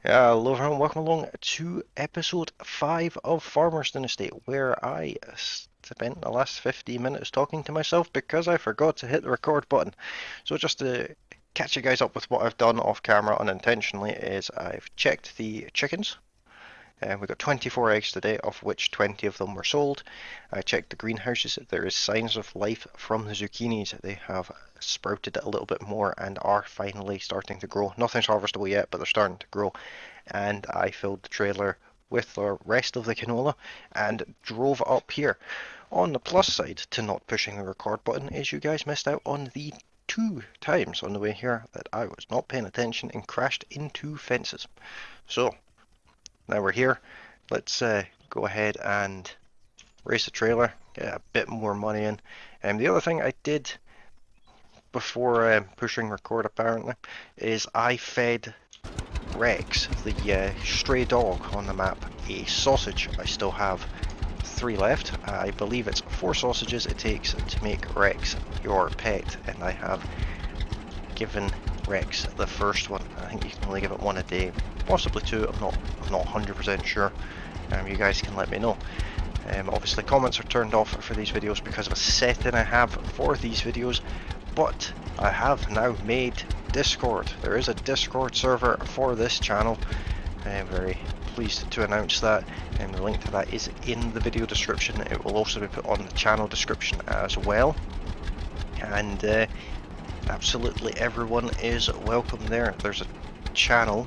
Hello everyone, welcome along to episode 5 of Farmer's Dynasty, where I spent the last 15 minutes talking to myself because I forgot to hit the record button. So just to catch you guys up with what I've done off camera unintentionally is I've checked the chickens. We got 24 eggs today, of which 20 of them were sold. I checked the greenhouses. There is signs of life from the zucchinis. They have sprouted a little bit more and are finally starting to grow. Nothing's harvestable yet, but they're starting to grow. And I filled the trailer with the rest of the canola and drove up here. On the plus side to not pushing the record button is you guys missed out on the 2 times on the way here that I was not paying attention and crashed into fences. So now we're here. Let's go ahead and race the trailer, get a bit more money in. And the other thing I did before pushing record apparently is I fed Rex, the stray dog on the map, a sausage. I still have 3 left. I believe it's 4 sausages it takes to make Rex your pet, and I have given Rex the first one. I think you can only give it 1 a day, possibly 2. I'm not 100% sure. You guys can let me know. Obviously comments are turned off for these videos because of a setting I have for these videos, but I have now made Discord. There is a Discord server for this channel. I'm very pleased to announce that, and the link to that is in the video description. It will also be put on the channel description as well, and absolutely everyone is welcome there. There's a channel.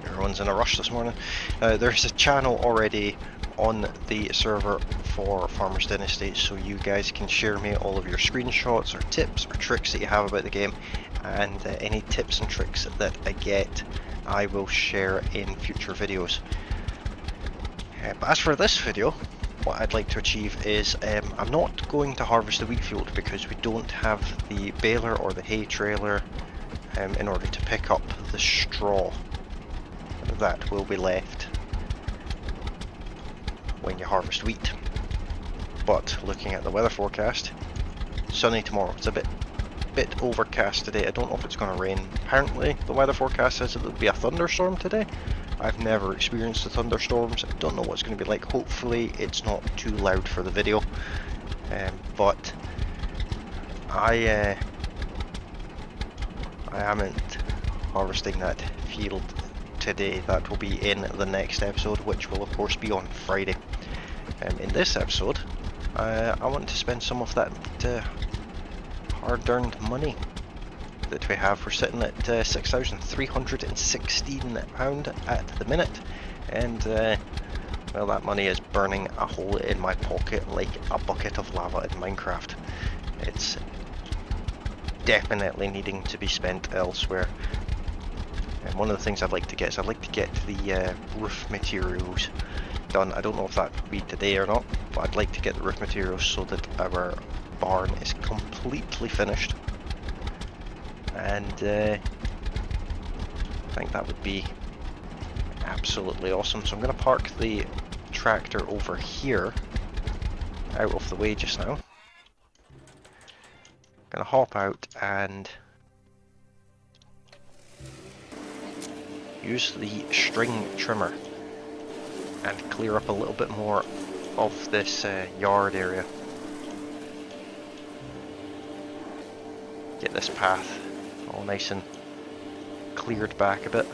Everyone's in a rush this morning. There's a channel already on the server for Farmer's Dynasty, so you guys can share me all of your screenshots or tips or tricks that you have about the game, and any tips and tricks that I get I will share in future videos. But as for this video, what I'd like to achieve is I'm not going to harvest the wheat field because we don't have the baler or the hay trailer in order to pick up the straw that will be left when you harvest wheat. But looking at the weather forecast, sunny tomorrow. It's a bit overcast today. I don't know if it's going to rain. Apparently the weather forecast says that there'll be a thunderstorm today. I've never experienced the thunderstorms. I don't know what it's going to be like. Hopefully it's not too loud for the video. But I haven't harvesting that field today. That will be in the next episode, which will of course be on Friday. In this episode, I want to spend some of that hard-earned money that we have. We're sitting at £6,316 at the minute, and well, that money is burning a hole in my pocket like a bucket of lava in Minecraft. It's definitely needing to be spent elsewhere. And one of the things I'd like to get is I'd like to get the roof materials done. I don't know if that will be today or not, but I'd like to get the roof materials so that our barn is completely finished. And I think that would be absolutely awesome. So I'm going to park the tractor over here, out of the way just now. I'm going to hop out and use the string trimmer and clear up a little bit more of this yard area. Get this path all nice and cleared back a bit.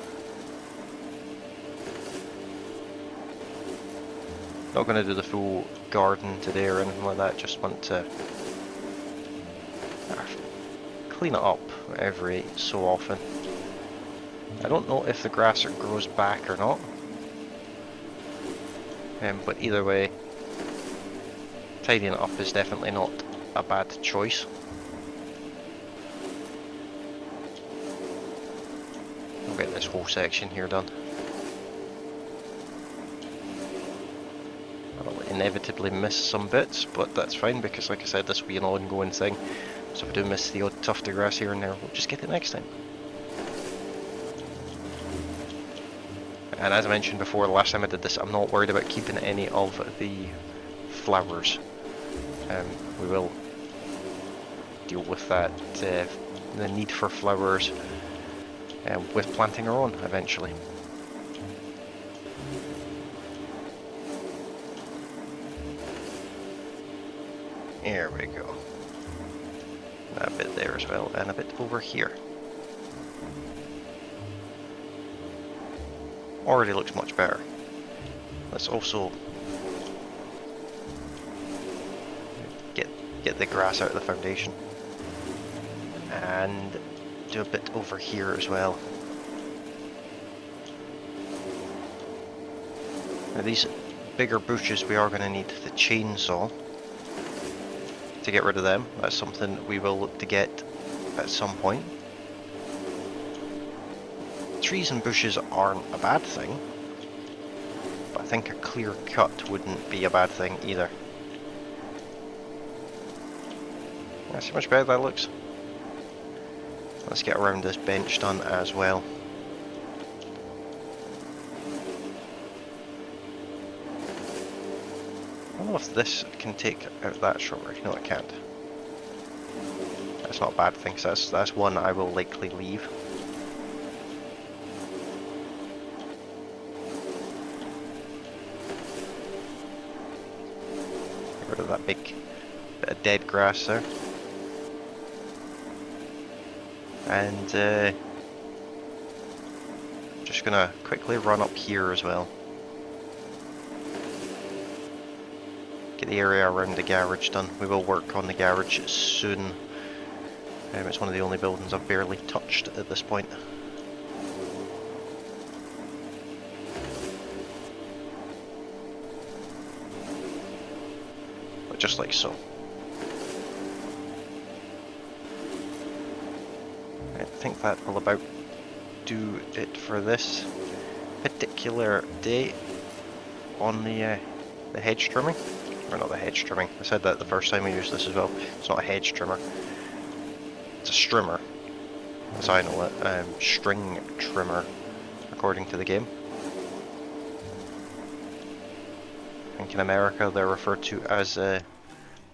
Not going to do the full garden today or anything like that, just want to clean it up every so often. I don't know if the grass grows back or not, but either way, tidying it up is definitely not a bad choice. I'll get this whole section here done. I'll inevitably miss some bits, but that's fine because, like I said, this will be an ongoing thing. So if I do miss the odd tuft of grass here and there, we'll just get it next time. And as I mentioned before, the last time I did this, I'm not worried about keeping any of the flowers. We will deal with that, the need for flowers with planting our own eventually. There we go. A bit there as well, and a bit over here. Already looks much better. Let's also get the grass out of the foundation. And do a bit over here as well. Now these bigger bushes, we are going to need the chainsaw to get rid of them. That's something we will look to get at some point. Trees and bushes aren't a bad thing, but I think a clear cut wouldn't be a bad thing either. See how much better that looks. Let's get around this bench done as well. I don't know if this can take out that strawberry. No, it can't. That's not a bad thing, so that's one I will likely leave. Get rid of that big bit of dead grass there. And just gonna quickly run up here as well. Get the area around the garage done. We will work on the garage soon. It's one of the only buildings I've barely touched at this point. But just like so. I think that will about do it for this particular day on the hedge trimming. Or not the hedge trimming. I said that the first time we used this as well. It's not a hedge trimmer. It's a strimmer, as I know it. String trimmer, according to the game. I think in America they're referred to as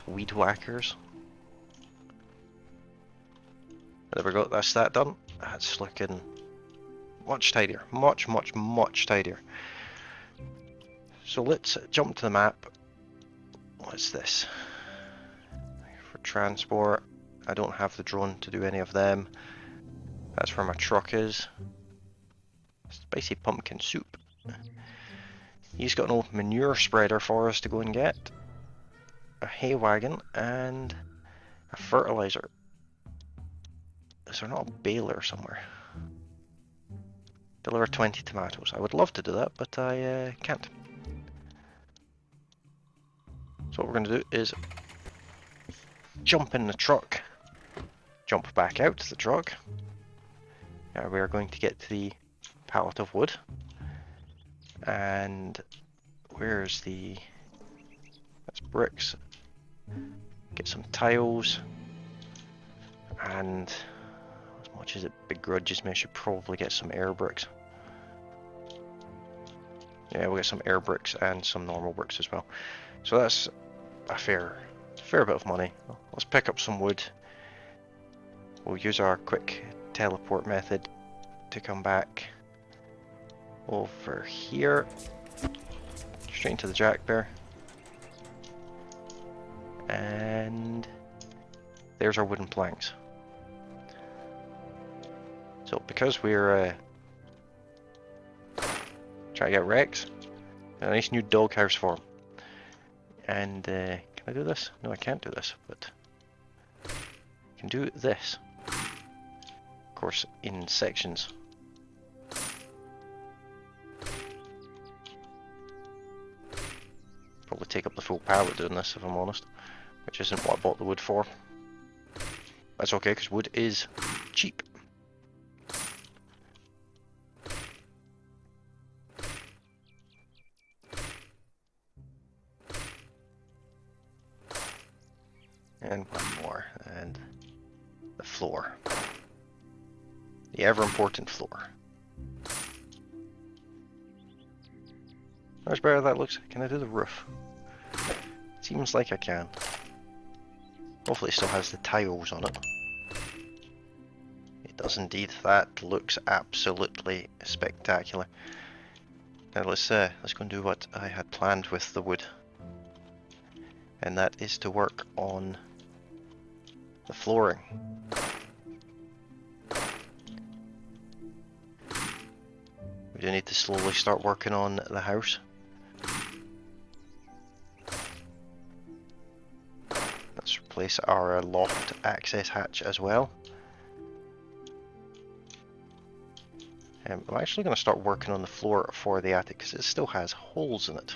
weed whackers. There we go, that's that done. That's looking much tidier. Much, much, much tidier. So let's jump to the map. What's this? For transport, I don't have the drone to do any of them. That's where my truck is. Spicy pumpkin soup. He's got an old manure spreader for us to go and get. A hay wagon and a fertilizer. Is there not a baler somewhere? Deliver 20 tomatoes. I would love to do that, but I can't. So what we're going to do is jump in the truck, jump back out the truck. We are going to get to the pallet of wood. And where's the... That's bricks. Get some tiles. And as much as it begrudges me, I should probably get some air bricks. Yeah, we'll get some air bricks and some normal bricks as well. So that's a fair bit of money. Let's pick up some wood. We'll use our quick teleport method to come back over here, straight into the jack bear. And there's our wooden planks. So because we're trying to get Rex a nice new doghouse for him. And can I do this? No, I can't do this, but I can do this. Of course, in sections. Probably take up the full pallet doing this, if I'm honest, which isn't what I bought the wood for. That's okay, because wood is cheap. And one more, and the floor. The ever-important floor. How much better that looks. Can I do the roof? Seems like I can. Hopefully it still has the tiles on it. It does indeed. That looks absolutely spectacular. Now let's go and do what I had planned with the wood, and that is to work on the flooring. We do need to slowly start working on the house. Let's replace our loft access hatch as well. I'm actually going to start working on the floor for the attic because it still has holes in it,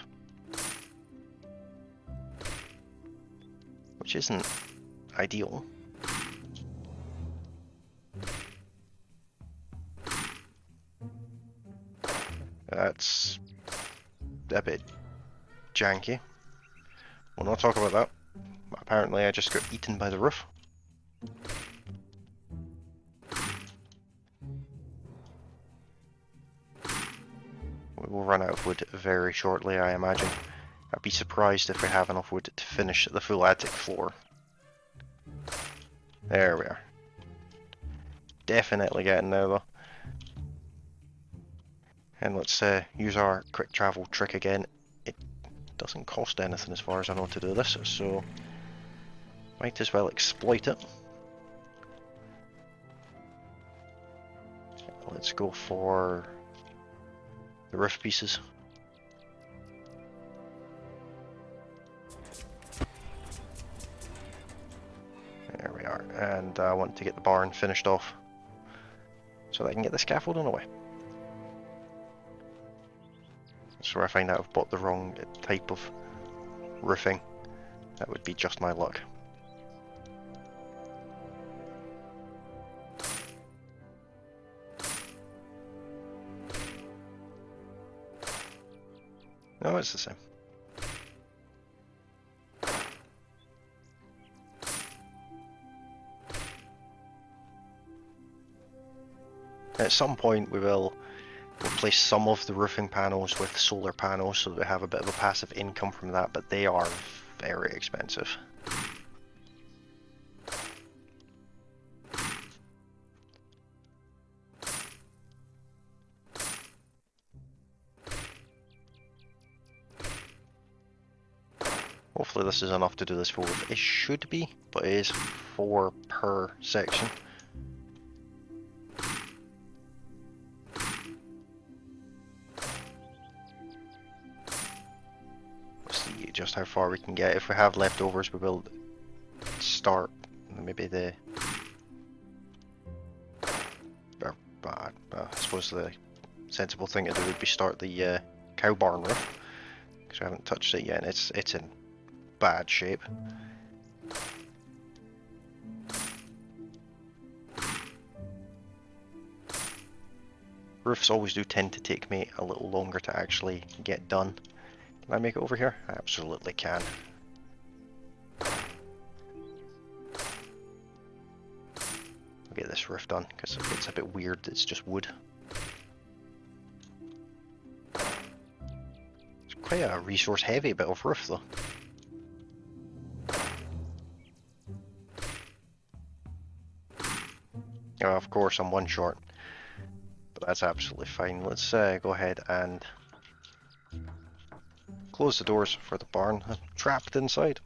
which isn't ideal. That's a bit janky. We'll not talk about that. But apparently I just got eaten by the roof. We will run out of wood very shortly, I imagine. I'd be surprised if we have enough wood to finish the full attic floor. There we are. Definitely getting there though. And let's use our quick travel trick again. It doesn't cost anything as far as I know to do this, so might as well exploit it. Let's go for the roof pieces. There we are, and I want to get the barn finished off so that I can get the scaffolding away. That's where I find out I've bought the wrong type of roofing. That would be just my luck. No, it's the same. At some point we will replace some of the roofing panels with solar panels so that we have a bit of a passive income from that, but they are very expensive. Hopefully this is enough to do this full roof. It should be, but it is 4 per section. Just how far we can get. If we have leftovers, we will start maybe the I suppose the sensible thing to do would be start the cow barn roof, because we haven't touched it yet and it's in bad shape. Roofs always do tend to take me a little longer to actually get done. Can I make it over here? I absolutely can. I'll get this roof done, because it's a bit weird, it's just wood. It's quite a resource heavy bit of roof though. Oh, of course I'm one short, but that's absolutely fine. Let's go ahead and close the doors for the barn. I'm trapped inside.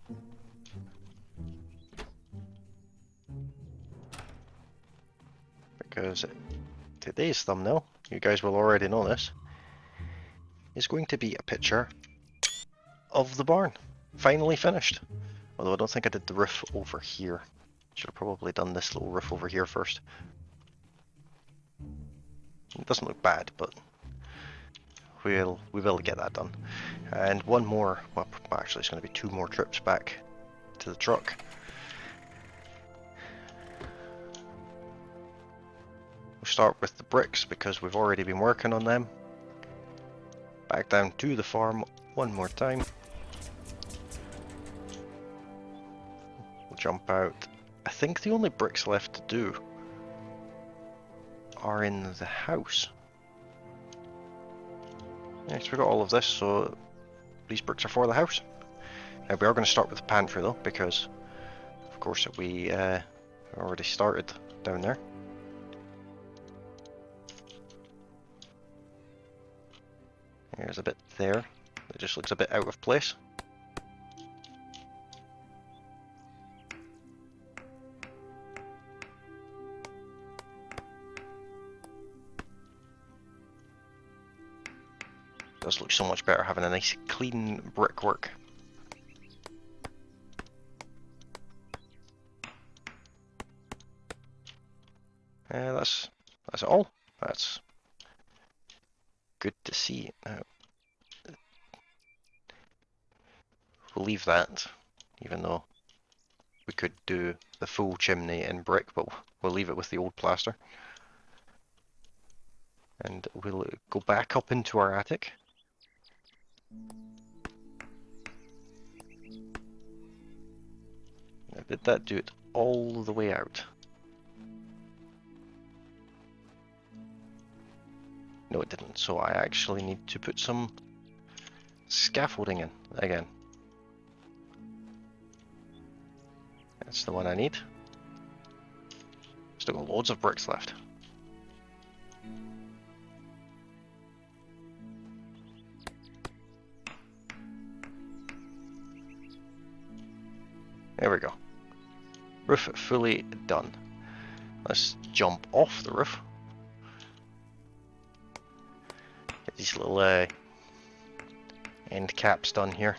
Because today's thumbnail, you guys will already know this, is going to be a picture of the barn. Finally finished. Although I don't think I did the roof over here. Should have probably done this little roof over here first. It doesn't look bad, but we will get that done. And one more, well actually it's going to be 2 more trips back to the truck. We'll start with the bricks because we've already been working on them. Back down to the farm one more time. We'll jump out. I think the only bricks left to do are in the house. Yes, we got all of this, so these bricks are for the house. Now we are going to start with the pantry though, because of course we already started down there. There's a bit there that just looks a bit out of place. Does look so much better having a nice clean brickwork. That's all. That's good to see. Now, we'll leave that, even though we could do the full chimney in brick, but we'll leave it with the old plaster. And we'll go back up into our attic. Now, did that do it all the way out? No, it didn't, so I actually need to put some scaffolding in again. That's the one I need. Still got loads of bricks left. There we go. Roof fully done. Let's jump off the roof. Get these little end caps done here.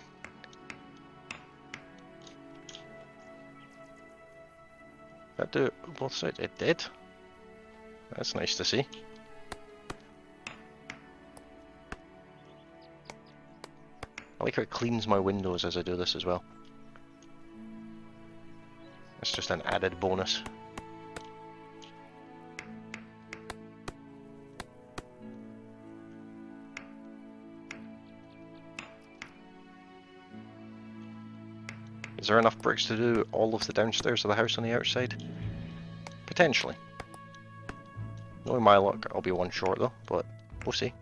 That do both sides? It did. That's nice to see. I like how it cleans my windows as I do this as well. It's just an added bonus. Is there enough bricks to do all of the downstairs of the house on the outside? Potentially. Knowing my luck, I'll be one short though, but we'll see.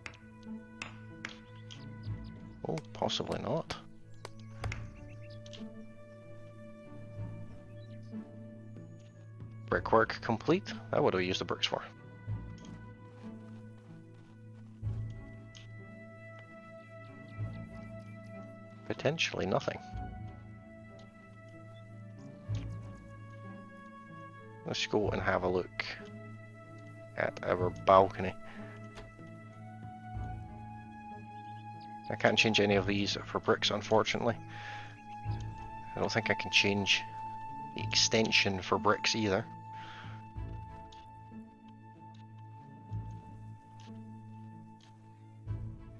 Oh, possibly not. Brickwork complete. Now what do we use the bricks for? Potentially nothing. Let's go and have a look at our balcony. I can't change any of these for bricks, unfortunately. I don't think I can change the extension for bricks either.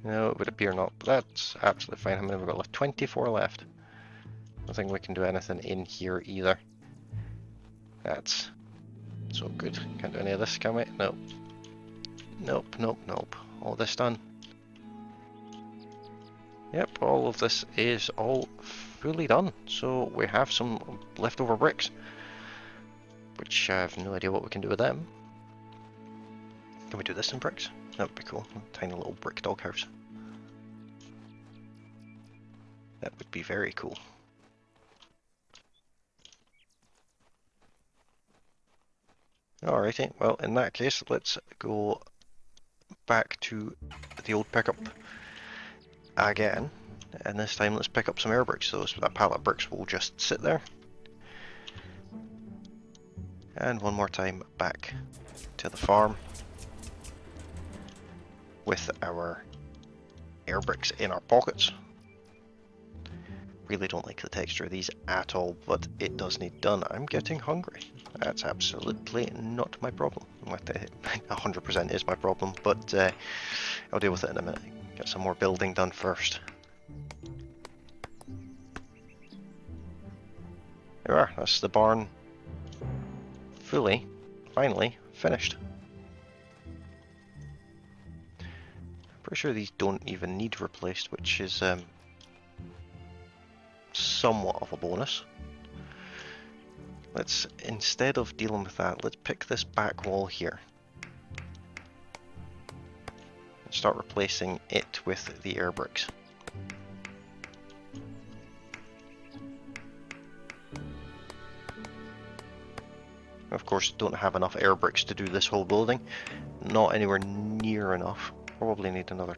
No, it would appear not, but that's absolutely fine. How many have we got left? 24 left. I don't think we can do anything in here either. That's so good. Can't do any of this, can we? Nope. Nope, nope, nope. All this done. Yep, all of this is all fully done. So we have some leftover bricks, which I have no idea what we can do with them. Can we do this in bricks? That would be cool. A tiny little brick doghouse. That would be very cool. Alrighty, well in that case let's go back to the old pickup again, and this time let's pick up some air bricks. So that pallet of bricks will just sit there. And one more time back to the farm with our air bricks in our pockets. Really don't like the texture of these at all, but it does need done. I'm getting hungry. That's absolutely not my problem. 100% is my problem, but I'll deal with it in a minute. Get some more building done first. There we are. That's the barn finally finished. Pretty sure these don't even need replaced, which is somewhat of a bonus. Let's, instead of dealing with that, let's pick this back wall here and start replacing it with the air bricks. Of course, don't have enough air bricks to do this whole building. Not anywhere near enough. Probably need another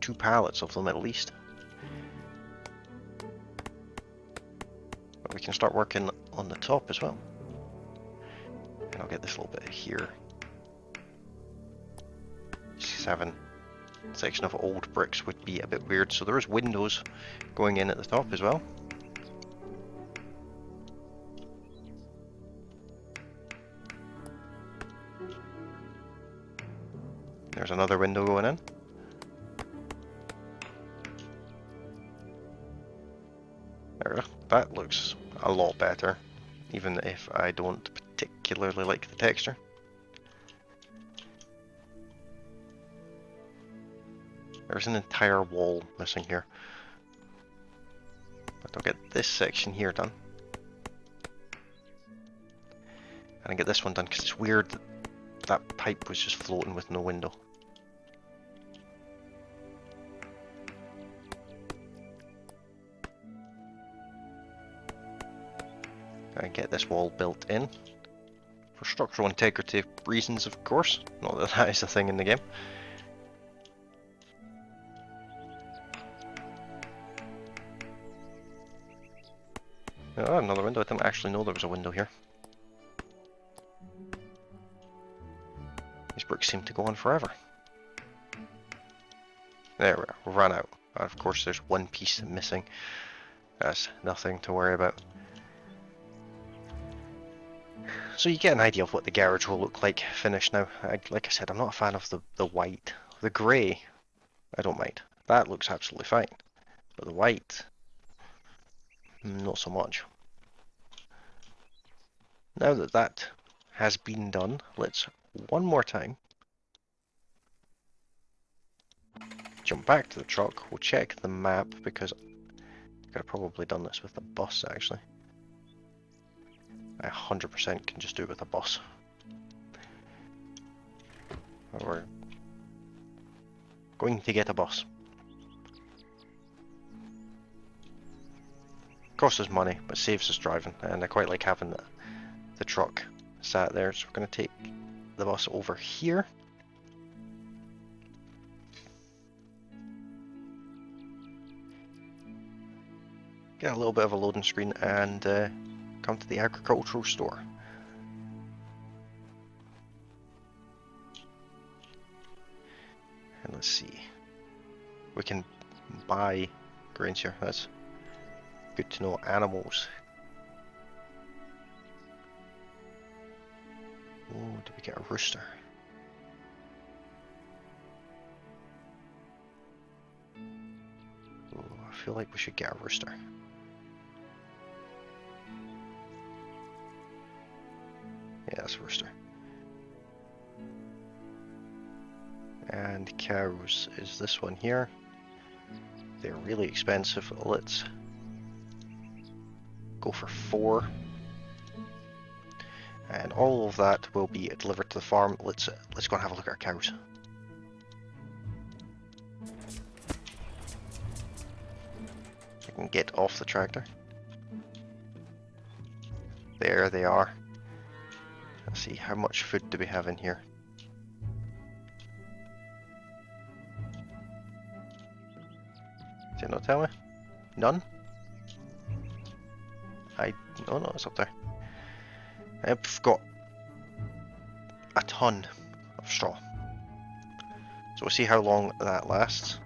2 pallets of them at least. But we can start working on the top as well. And I'll get this little bit here. 7 section of old bricks would be a bit weird, so there is windows going in at the top as well. There's another window going in. There we go. That looks a lot better, even if I don't particularly like the texture. There's an entire wall missing here. But I'll get this section here done. And I get this one done because it's weird that pipe was just floating with no window. I get this wall built in. For structural integrity reasons, of course. Not that that is a thing in the game. Oh, another window. I didn't actually know there was a window here. These bricks seem to go on forever. There we are, run out. Of course there's one piece missing. That's nothing to worry about. So you get an idea of what the garage will look like finished now. Like I said, I'm not a fan of the white. The grey, I don't mind. That looks absolutely fine. But the white, not so much. Now that that has been done, let's one more time jump back to the truck. We'll check the map because I could have probably done this with the bus actually. I 100% can just do it with a bus. We're going to get a bus. Costs us money, but saves us driving, and I quite like having the truck sat there. So we're going to take the bus over here. Get a little bit of a loading screen and come to the agricultural store. And let's see. We can buy grains here. That's good to know. Animals. Oh, did we get a rooster? Oh, I feel like we should get a rooster. Yeah, that's a rooster. And cows is this one here. They're really expensive. Let's go for 4. And all of that will be delivered to the farm. Let's go and have a look at our cows. I can get off the tractor. There they are. Let's see, how much food do we have in here? Did it not tell me? None? Oh no, it's up there. I've got a ton of straw. So we'll see how long that lasts.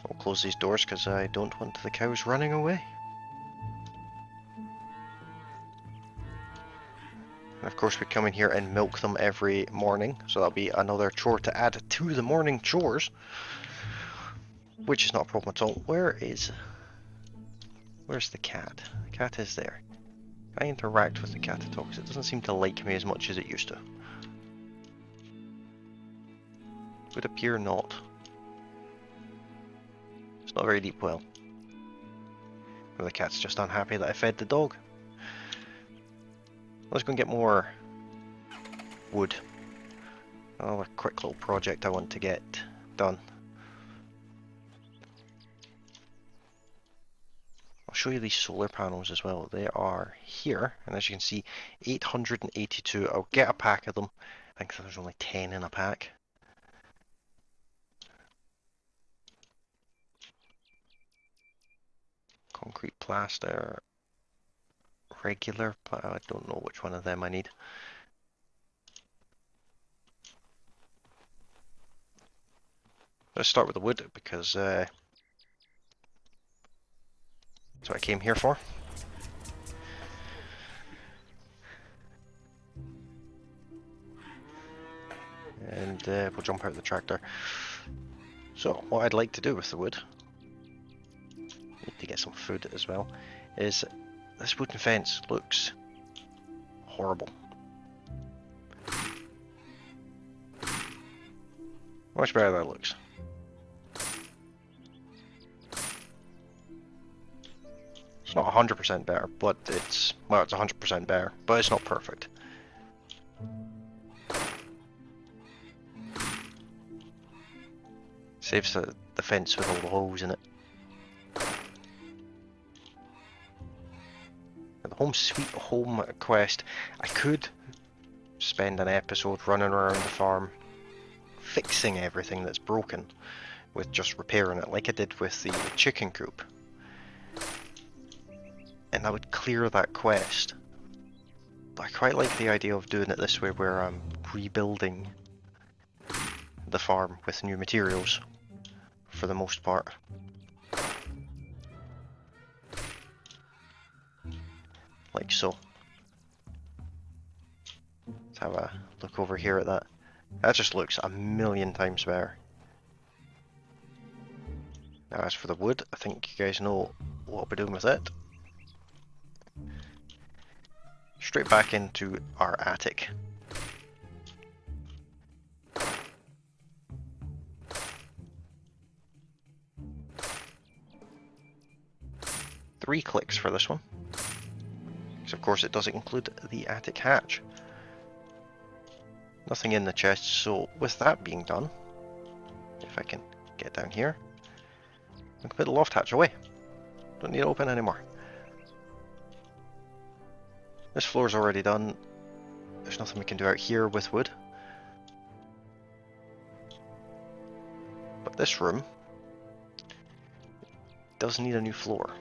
We'll close these doors because I don't want the cows running away. And of course we come in here and milk them every morning, so that'll be another chore to add to the morning chores, which is not a problem at all. Where's the cat? The cat is there. Can I interact with the cat at all? Because it doesn't seem to like me as much as it used to. Would appear not. It's not a very deep well. Or the cat's just unhappy that I fed the dog. Let's go and get more wood. Another quick little project I want to get done. I'll show you these solar panels as well. They are here, and as you can see, 882. I'll get a pack of them. I think there's only 10 in a pack. concrete plaster, regular I don't know which one of them I need. Let's start with the wood because that's what I came here for. And we'll jump out of the tractor. So what I'd like to do with the wood, need to get some food as well, is this wooden fence looks horrible. Much better that looks. It's not 100% better, but it's, well, it's 100% better, but it's not perfect. Saves the fence with all the holes in it. And the Home Sweet Home quest, I could spend an episode running around the farm fixing everything that's broken with just repairing it like I did with the chicken coop. And that would clear that quest. But I quite like the idea of doing it this way where I'm rebuilding the farm with new materials for the most part. Like so. Let's have a look over here at that. That just looks a million times better. Now as for the wood, I think you guys know what I'll be doing with it. Straight back into our attic. Three clicks for this one. Because of course it doesn't include the attic hatch. Nothing in the chest, so with that being done, if I can get down here, I can put the loft hatch away. Don't need it open anymore. This floor's already done. There's nothing we can do out here with wood. But this room does need a new floor.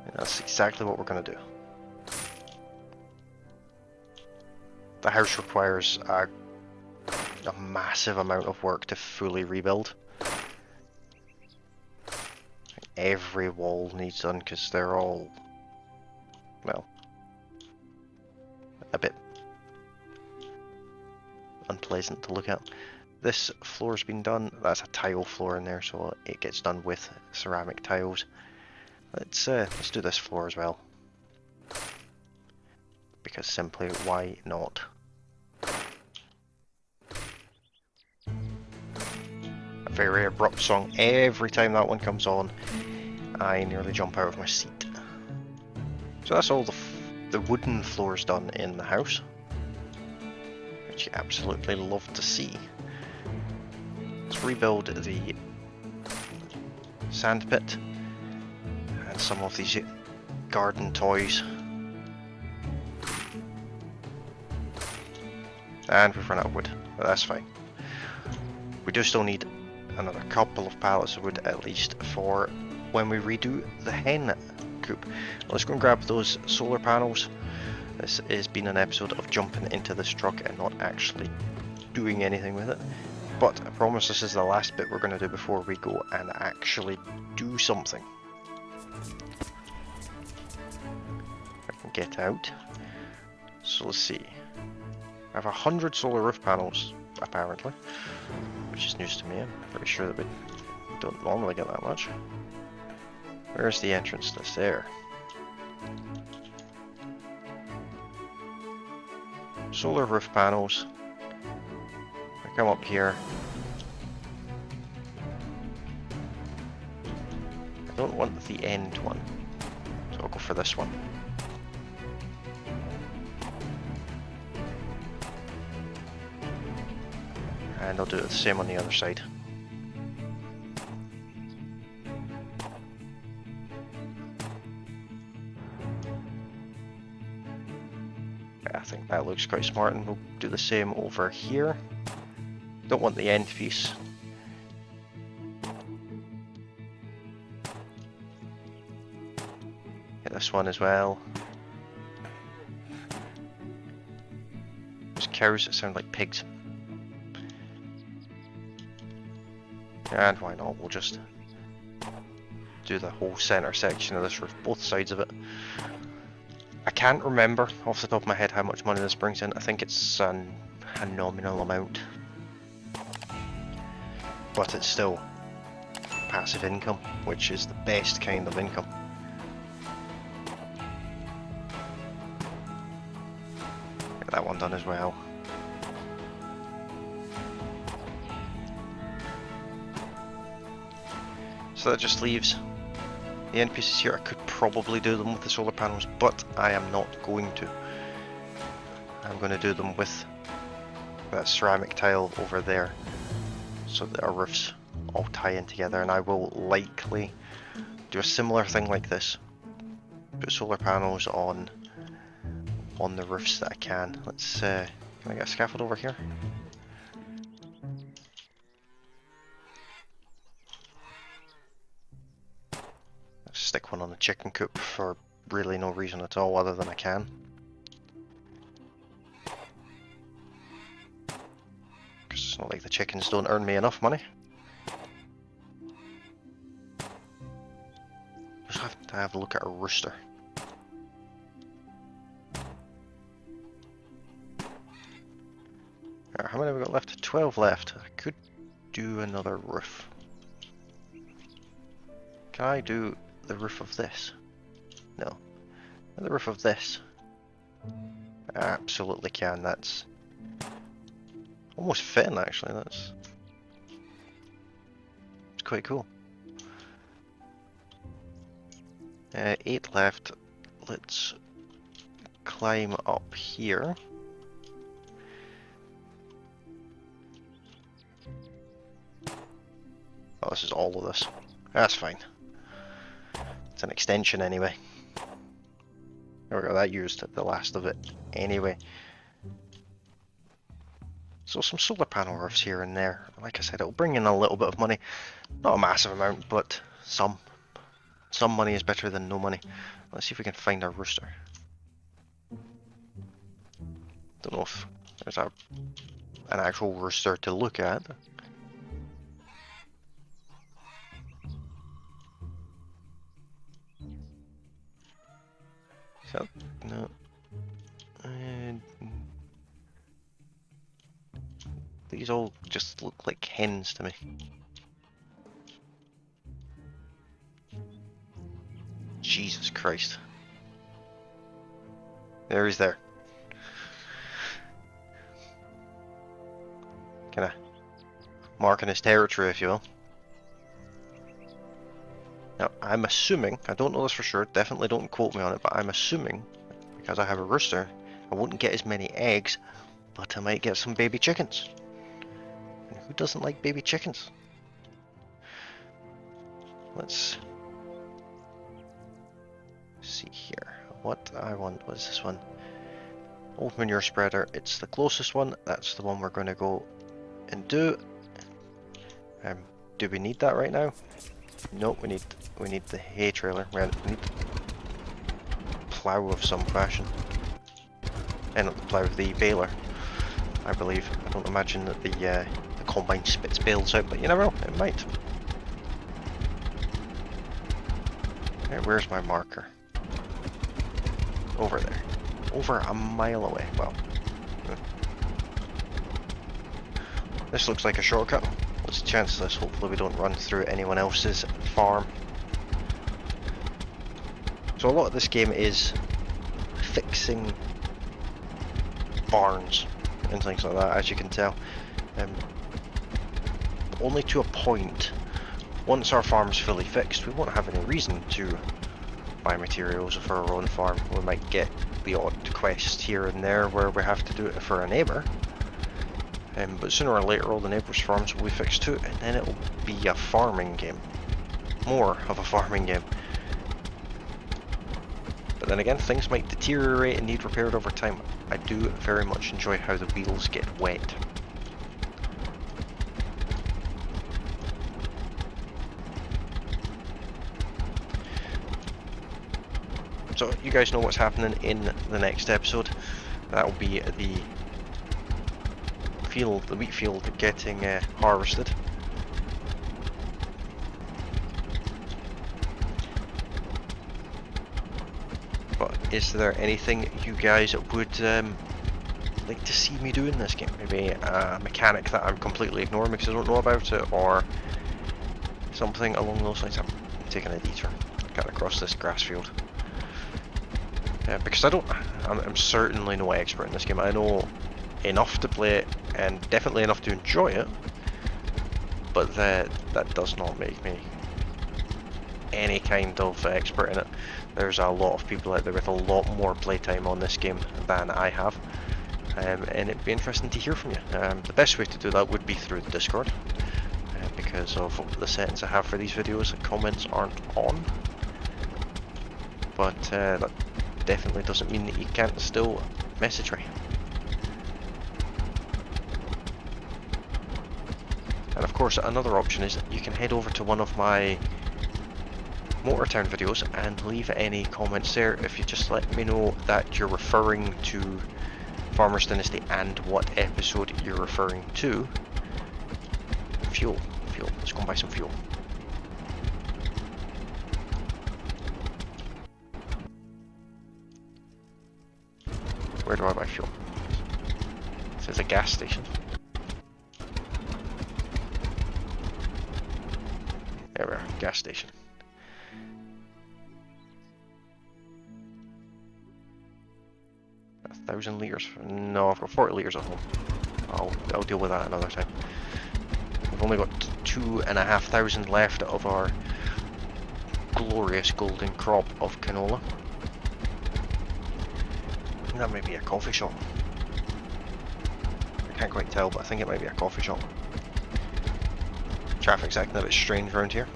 And that's exactly what we're going to do. The house requires a massive amount of work to fully rebuild. Every wall needs done because they're all, well, a bit unpleasant to look at. This floor's been done. That's a tile floor in there, so it gets done with ceramic tiles. Let's do this floor as well, because simply why not? A very abrupt song. Every time that one comes on, I nearly jump out of my seat. So that's all the wooden floors done in the house, which you absolutely love to see. Let's rebuild the sand pit and some of these garden toys. And we've run out of wood, but that's fine. We do still need another couple of pallets of wood at least for when we redo the hen coop. Let's go and grab those solar panels. This has been an episode of jumping into this truck and not actually doing anything with it. But I promise this is the last bit we're going to do before we go and actually do something. I can get out. So let's see. I have 100 solar roof panels, apparently, which is news to me. I'm pretty sure that we don't normally get that much. Where's the entrance to this? There. Solar roof panels. I come up here. I don't want the end one, so I'll go for this one. And I'll do the same on the other side. I think that looks quite smart, and we'll do the same over here. Don't want the end piece. this one as well. There's cows that sound like pigs. And why not? We'll just do the whole center section of this roof, both sides of it. I can't remember off the top of my head how much money this brings in. I think it's a nominal amount, but it's still passive income, which is the best kind of income. Get that one done as well. So that just leaves the NPCs here. I could probably do them with the solar panels, but I am not going to. I'm going to do them with that ceramic tile over there, so that our roofs all tie in together, and I will likely do a similar thing like this. Put solar panels on the roofs that I can. Let's, can I get a scaffold over here? Stick one on the chicken coop for really no reason at all other than I can. Because it's not like the chickens don't earn me enough money. Just have to have a look at a rooster. Right, how many have we got left? 12 left. I could do another roof. Can I do the roof of this? No. The roof of this? I absolutely can. That's almost fitting, actually. It's quite cool. 8 left. Let's climb up here. Oh, this is all of this. That's fine. It's an extension anyway. There we go, that used the last of it anyway. So some solar panel roofs here and there. Like I said, it'll bring in a little bit of money. Not a massive amount, but some. Some money is better than no money. Let's see if we can find our rooster. Don't know if there's an actual rooster to look at. So, no. These all just look like hens to me. Jesus Christ. There he's there. Kinda marking his territory, if you will. Now, I'm assuming, I don't know this for sure, definitely don't quote me on it, but I'm assuming, because I have a rooster, I won't get as many eggs, but I might get some baby chickens. And who doesn't like baby chickens? Let's see here. What I want was this one. Old manure spreader, it's the closest one, that's the one we're going to go and do. Do we need that right now? No, we need the hay trailer. We need the plough of some fashion. And not the plough, the baler, I believe. I don't imagine that the combine spits bales out, but you never know, it might. Okay, where's my marker? Over there. Over a mile away. Well, this looks like a shortcut. What's the chance of this? Hopefully we don't run through anyone else's farm. So a lot of this game is fixing barns and things like that, as you can tell. Only to a point. Once our farm's fully fixed, we won't have any reason to buy materials for our own farm. We might get the odd quest here and there where we have to do it for a neighbour. But sooner or later all the neighbours' farms will be fixed too, and then it will be a farming game. More of a farming game. But then again, things might deteriorate and need repaired over time. I do very much enjoy how the wheels get wet. So you guys know what's happening in the next episode. That will be the wheat field getting harvested. But is there anything you guys would like to see me do in this game? Maybe a mechanic that I'm completely ignoring because I don't know about it, or something along those lines. I'm taking a detour, cut across this grass field. Because I'm certainly no expert in this game. I know enough to play it, and definitely enough to enjoy it, but that does not make me any kind of expert in it. There's a lot of people out there with a lot more playtime on this game than I have, and it'd be interesting to hear from you. The best way to do that would be through the Discord, because of the settings I have for these videos. The comments aren't on, but that definitely doesn't mean that you can't still message me. And of course, another option is that you can head over to one of my Motortown videos and leave any comments there. If you just let me know that you're referring to Farmers Dynasty and what episode you're referring to. Fuel. Let's go and buy some fuel. Where do I buy fuel? It says a gas station. There we are, gas station. A 1,000 litres. No, I've got 40 litres at home. I'll deal with that another time. We've only got 2,500 left of our glorious golden crop of canola. I think that might be a coffee shop. I can't quite tell, but I think it might be a coffee shop. Traffic's acting a bit strange around here.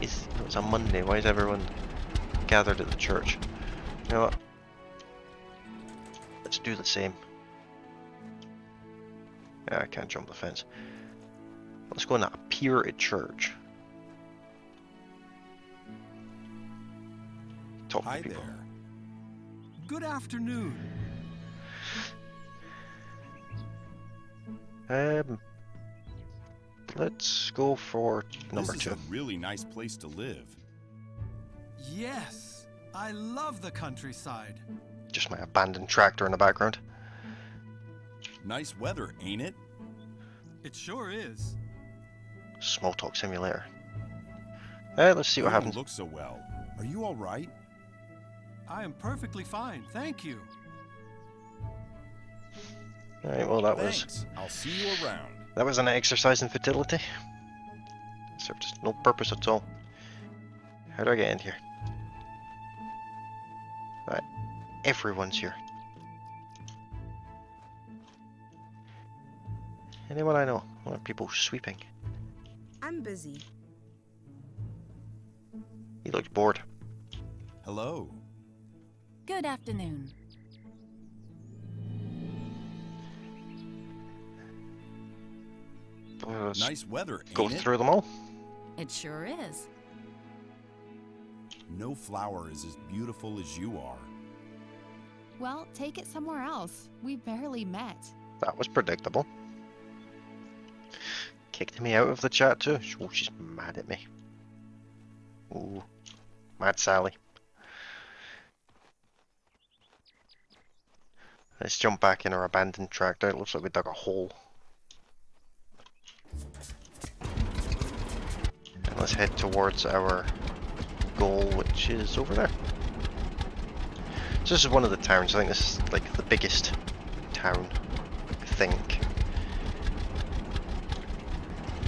It's a Monday, why is everyone gathered at the church? You know what? Let's do the same. Yeah, I can't jump the fence. Let's go and appear at church. Talk to people. Hi there. Good afternoon. Let's go for number 2. This is a really nice place to live. Yes, I love the countryside. Just my abandoned tractor in the background. Nice weather, ain't it? It sure is. Small talk simulator. Let's see what happens. You don't look so well. Are you all right? I am perfectly fine, thank you. Alright, well that Thanks. I'll see you around. was an exercise in futility. Served no purpose at all. How do I get in here? Right, everyone's here. Anyone I know? What are people sweeping? I'm busy. He looks bored. Hello. Good afternoon. Let's Nice weather, ain't go it? through them all. It sure is. No flower is as beautiful as you are. Well, take it somewhere else. We barely met. That was predictable. Kicked me out of the chat too. Oh, she's mad at me. Ooh, mad Sally. Let's jump back in our abandoned tractor. It looks like we dug a hole. And let's head towards our goal, which is over there. So this is one of the towns. I think this is like the biggest town, I think.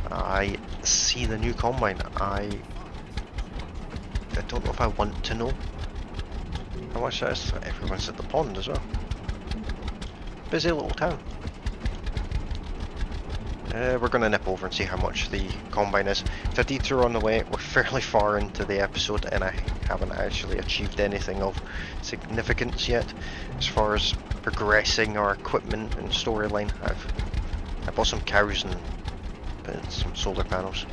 I see the new combine. I don't know if I want to know how much that is. Everyone's at the pond as well. Busy little town. We're going to nip over and see how much the combine is. It's a detour on the way. We're fairly far into the episode and I haven't actually achieved anything of significance yet as far as progressing our equipment and storyline. I bought some cows and put in some solar panels.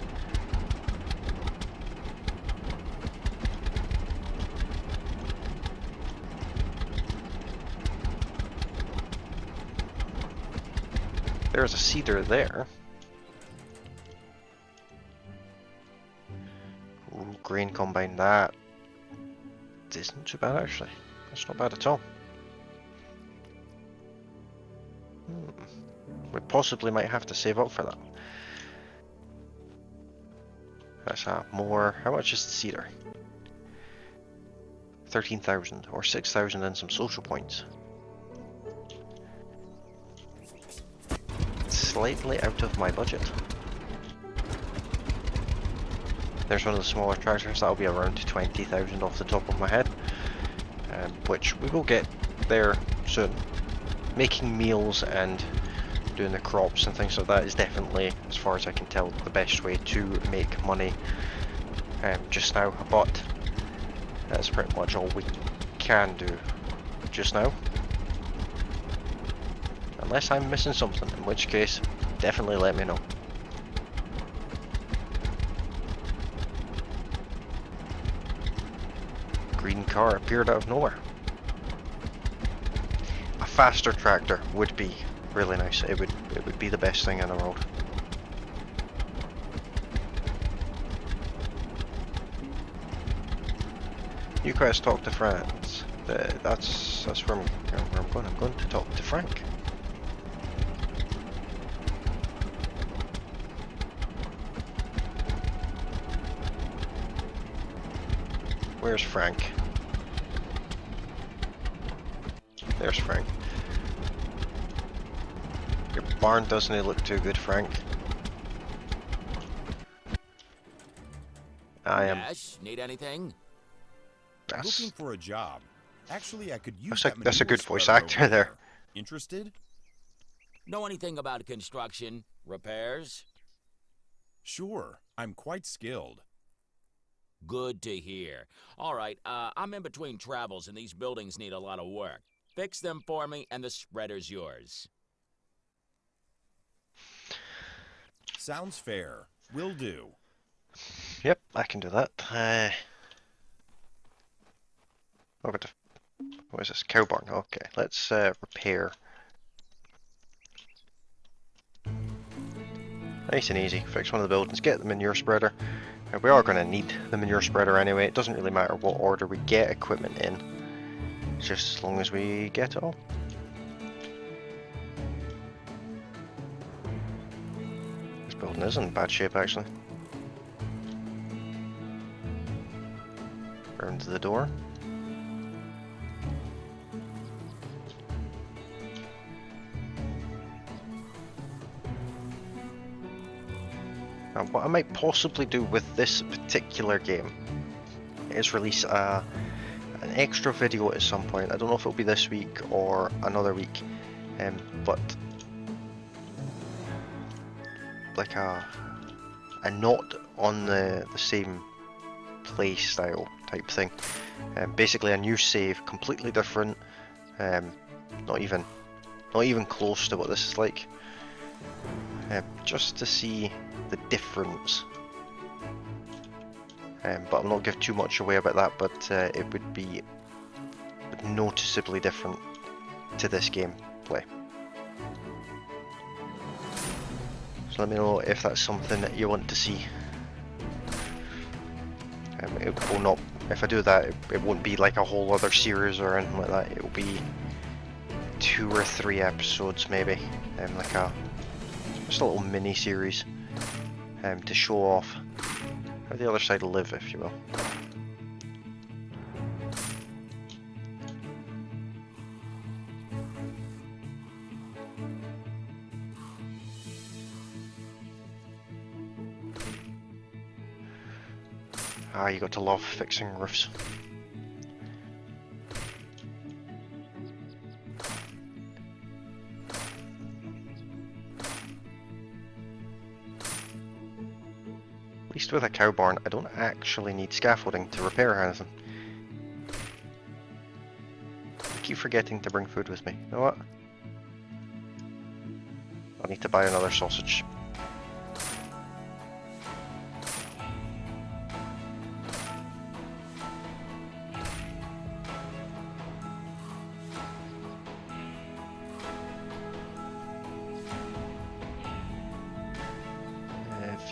There's a cedar there. Ooh, grain combine, that isn't too bad actually. That's not bad at all. We possibly might have to save up for that. Let's have more. How much is the cedar? 13,000 or 6,000 and some social points. Slightly out of my budget. There's one of the smaller tractors, that'll be around 20,000 off the top of my head, which we will get there soon. Making meals and doing the crops and things like that is definitely, as far as I can tell, the best way to make money just now, but that's pretty much all we can do just now. Unless I'm missing something, in which case, definitely let me know. Green car appeared out of nowhere. A faster tractor would be really nice. It would be the best thing in the world. You guys talk to friends. That's where I'm going. I'm going to talk to Frank. Where's Frank? There's Frank. Your barn doesn't look too good, Frank. I am. Yes, need anything? Looking for a job. Actually, I could use That's that a manure good voice spreader actor over there. Interested? Know anything about construction? Repairs? Sure, I'm quite skilled. Good to hear. All right, I'm in between travels and these buildings need a lot of work. Fix them for me and the spreader's yours. Sounds fair. Will do. Yep, I can do that. What is this? Cow barn. Okay, let's repair. Nice and easy. Fix one of the buildings. Get the manure spreader. We are going to need the manure spreader anyway. It doesn't really matter what order we get equipment in, just as long as we get it all. This building is in bad shape actually. Round to the door. Now, what I might possibly do with this particular game is release an extra video at some point. I don't know if it'll be this week or another week, but like a not on the same play style type thing. Basically a new save, completely different. Not even close to what this is like. Just to see the difference. But I'll not give too much away about that, but it would be noticeably different to this gameplay. So let me know if that's something that you want to see. It will not, if I do that, it won't be like a whole other series or anything like that. It will be 2 or 3 episodes maybe, like just a little mini series to show off how the other side live, if you will. Ah, you got to love fixing roofs. At least with a cow barn, I don't actually need scaffolding to repair anything. I keep forgetting to bring food with me. You know what? I need to buy another sausage.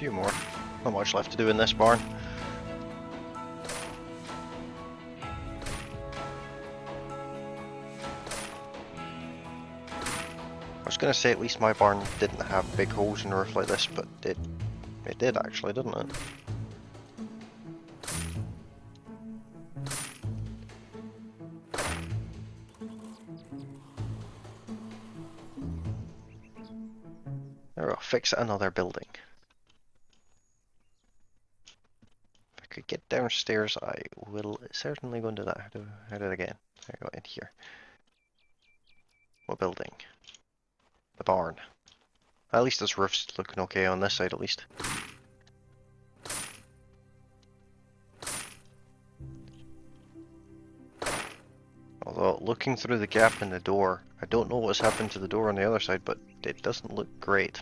few more. Not much left to do in this barn. I was gonna say at least my barn didn't have big holes in the roof like this, but it did actually, didn't it? There we go, fix another building. If I could get downstairs, I will certainly go into that. How do it again? There we go, in here. What building? The barn. At least this roof's looking okay on this side, at least. Although, looking through the gap in the door, I don't know what's happened to the door on the other side, but it doesn't look great.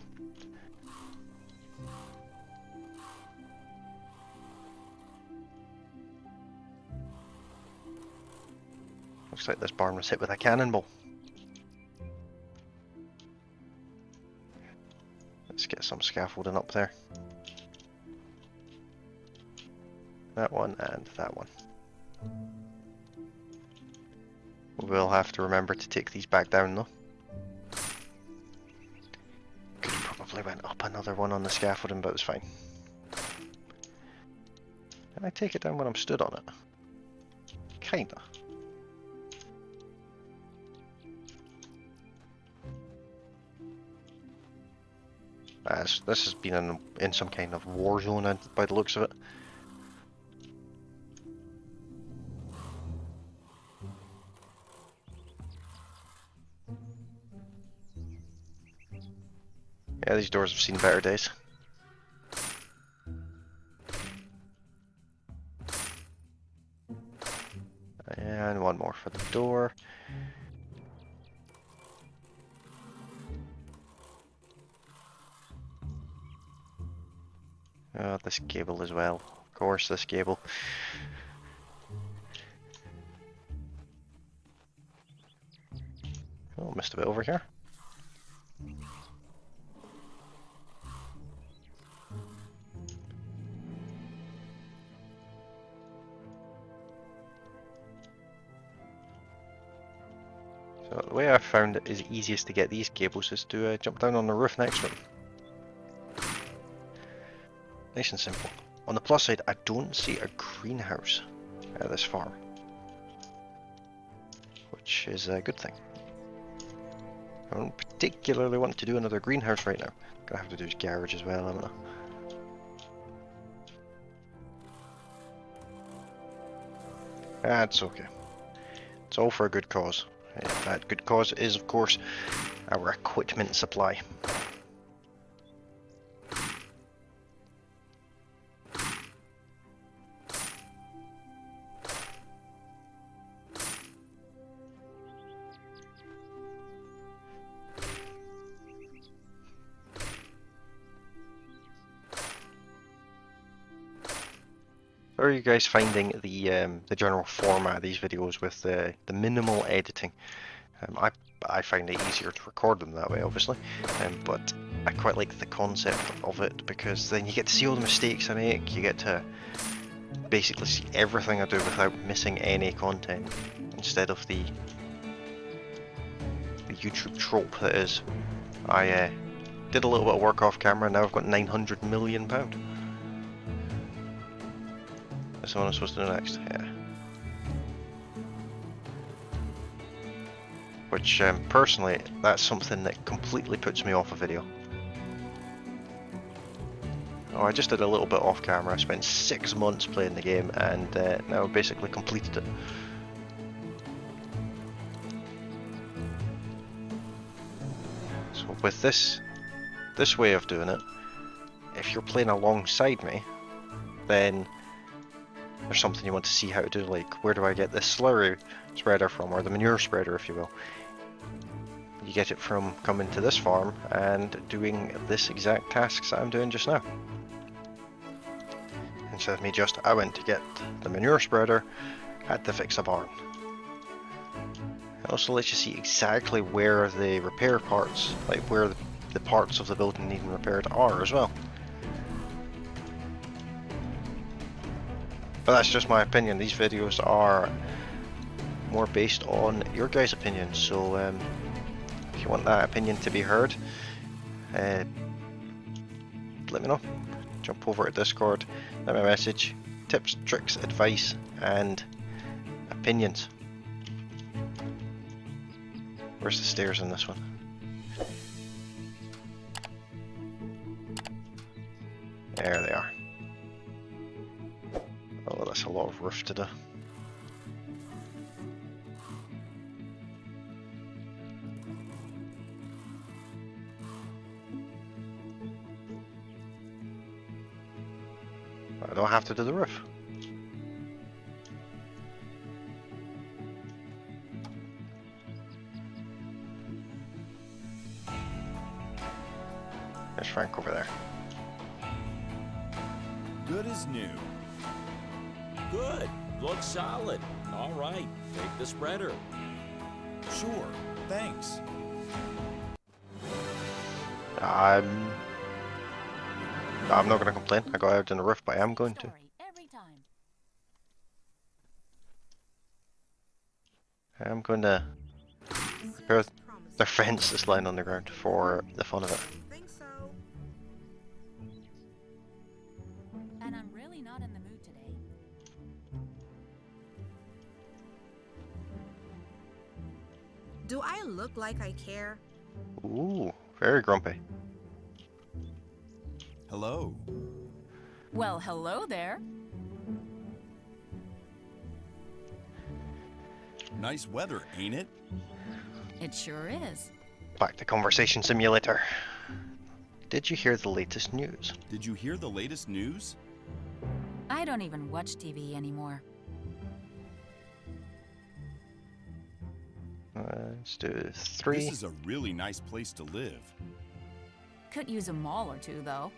Looks like this barn was hit with a cannonball. Let's get some scaffolding up there. That one and that one. We'll have to remember to take these back down though. Could have probably went up another one on the scaffolding, but it's fine. Can I take it down when I'm stood on it? Kinda. This has been in some kind of war zone by the looks of it. Yeah, these doors have seen better days. And one more for the door. Oh, this cable as well. Of course, this cable. Oh, missed a bit over here. So the way I found it is easiest to get these cables is to jump down on the roof next to them. Nice and simple. On the plus side, I don't see a greenhouse at this farm, which is a good thing. I don't particularly want to do another greenhouse right now. Gonna have to do his garage as well, haven't I? That's okay. It's all for a good cause. That good cause is, of course, our equipment supply. How are you guys finding the general format of these videos with the minimal editing? I find it easier to record them that way, obviously, but I quite like the concept of it because then you get to see all the mistakes I make. You get to basically see everything I do without missing any content, instead of the YouTube trope that is. I did a little bit of work off camera, and now I've got £900 million. That's what I'm supposed to do next, yeah. Which, personally, that's something that completely puts me off a video. Oh, I just did a little bit off camera. I spent 6 months playing the game, and now I've basically completed it. So with this way of doing it, if you're playing alongside me, then there's something you want to see how to do, like where do I get this slurry spreader from, or the manure spreader, if you will. You get it from coming to this farm and doing this exact tasks I'm doing just now. Instead of me just, I went to get the manure spreader, had to fix a barn. It also lets you see exactly where the repair parts, like where the parts of the building needing repaired are as well. But that's just my opinion. These videos are more based on your guys' opinions. So if you want that opinion to be heard, let me know. Jump over to Discord, let me a message. Tips, tricks, advice, and opinions. Where's the stairs in this one? There they are. Oh, that's a lot of roof to do. I don't have to do the roof. There's Frank over there. Good as new. Good. Looks solid. All right. Take the spreader. Sure, thanks. I'm not going to complain. I got out in the roof, but I am going to. I'm going to repair the fence that's lying on the ground for the fun of it. Think so. And I'm really not in the mood today. Do I look like I care? Ooh, very grumpy. Hello. Well, hello there. Nice weather, ain't it? It sure is. Back to Conversation Simulator. Did you hear the latest news? Did you hear the latest news? I don't even watch TV anymore. Let's do 3. This is a really nice place to live. Could use a mall or two, though.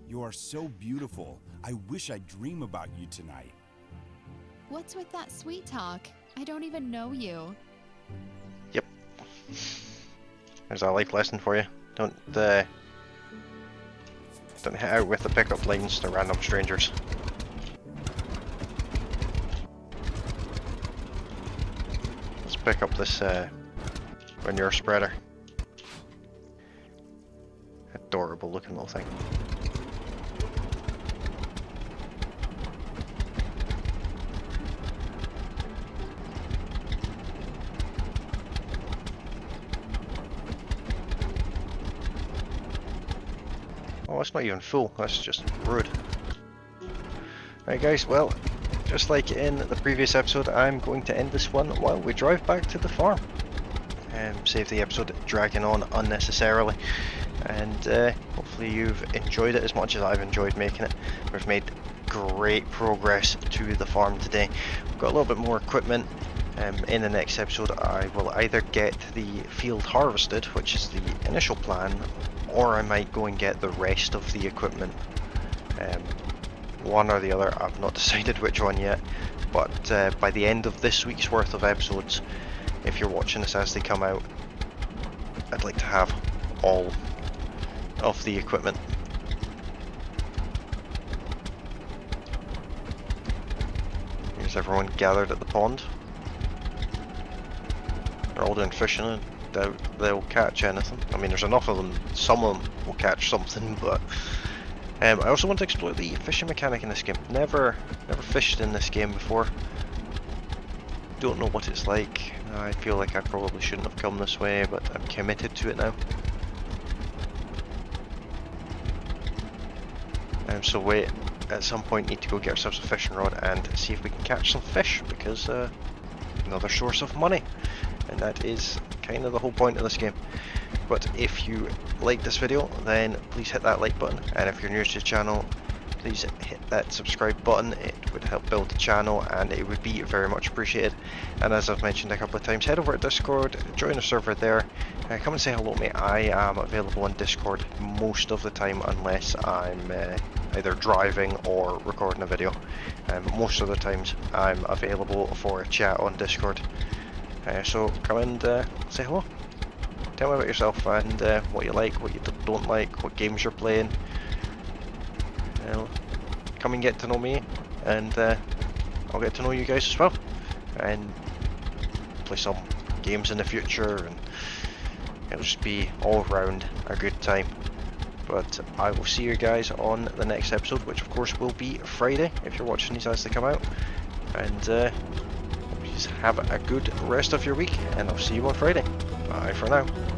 You are so beautiful. I wish I'd dream about you tonight. What's with that sweet talk? I don't even know you. Yep. There's a life lesson for you. Don't hit out with the pickup lines to random strangers. Let's pick up this manure spreader. Adorable looking little thing. Oh, it's not even full, that's just rude. Right guys, well, just like in the previous episode, I'm going to end this one while we drive back to the farm. Save the episode dragging on unnecessarily. And hopefully you've enjoyed it as much as I've enjoyed making it. We've made great progress to the farm today. We've got a little bit more equipment. In the next episode I will either get the field harvested, which is the initial plan, or I might go and get the rest of the equipment. One or the other, I've not decided which one yet, but by the end of this week's worth of episodes, if you're watching this as they come out, I'd like to have all of the equipment. Here's everyone gathered at the pond. They're all doing fishing and they'll catch anything. I mean, there's enough of them, some of them will catch something, but I also want to explore the fishing mechanic in this game. Never fished in this game before. Don't know what it's like. I feel like I probably shouldn't have come this way, but I'm committed to it now. So we at some point need to go get ourselves a fishing rod and see if we can catch some fish, because another source of money, and that is kind of the whole point of this game. But if you like this video, then please hit that like button, and if you're new to the channel, please hit that subscribe button. It would help build the channel and it would be very much appreciated. And as I've mentioned a couple of times, head over to Discord, join the server there, come and say hello to me. I am available on Discord most of the time unless I'm either driving or recording a video. Most of the times I'm available for a chat on Discord. So come and say hello. Tell me about yourself and what you like, what you don't like, what games you're playing. come and get to know me, and I'll get to know you guys as well, and play some games in the future, and it'll just be all round a good time. But I will see you guys on the next episode, which of course will be Friday if you're watching these as they come out. And just have a good rest of your week, and I'll see you on Friday. Bye for now.